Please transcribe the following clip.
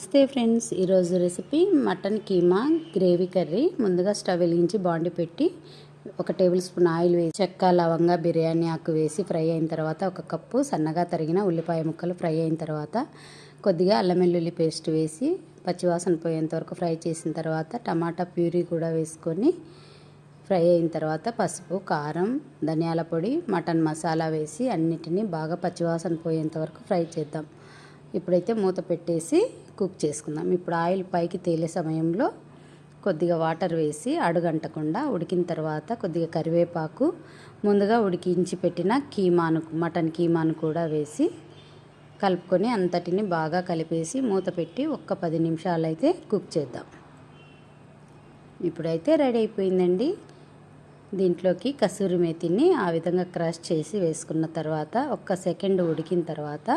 నమస్తే ఫ్రెండ్స్, ఈరోజు recipe mutton keema gravy curry. ముందుగా స్టవ్ వెలిగించి బాండి పెట్టి 1 టేబుల్ స్పూన్ ఆయిల్ వేసి చెక్క లవంగా బిర్యానీ ఆకు వేసి ఫ్రై అయిన తర్వాత 1 కప్పు సన్నగా తరిగిన ఉల్లిపాయ ముక్కలు ఫ్రై అయిన తర్వాత కొద్దిగా అల్లం వెల్లుల్లి పేస్ట్ వేసి పచ్చివాసన పోయేంత వరకు ఫ్రై చేసిన తర్వాత టమాటా ప్యూరీ కూడా వేసుకొని ఫ్రై అయిన తర్వాత పసుపు, కారం, ధనియాల పొడి, మటన్ మసాలా వేసి అన్నిటినీ బాగా పచ్చివాసన పోయేంత వరకు ఫ్రై చేద్దాం. ఇప్పుడైతే మూత పెట్టేసి కుక్ చేసుకుందాం. ఇప్పుడు ఆయిల్ పైకి తేలే సమయంలో కొద్దిగా వాటర్ వేసి అడుగంటకుండా ఉడికిన తర్వాత కొద్దిగా కరివేపాకు, ముందుగా ఉడికించి పెట్టిన మటన్ కీమాను కూడా వేసి కలుపుకొని అంతటిని బాగా కలిపేసి మూత పెట్టి 10 నిమిషాలు అయితే కుక్ చేద్దాం. ఇప్పుడైతే రెడీ అయిపోయిందండి. దీంట్లోకి కసూరి మేతిని ఆ విధంగా క్రష్ చేసి వేసుకున్న తర్వాత 1 సెకండ్ ఉడికిన తర్వాత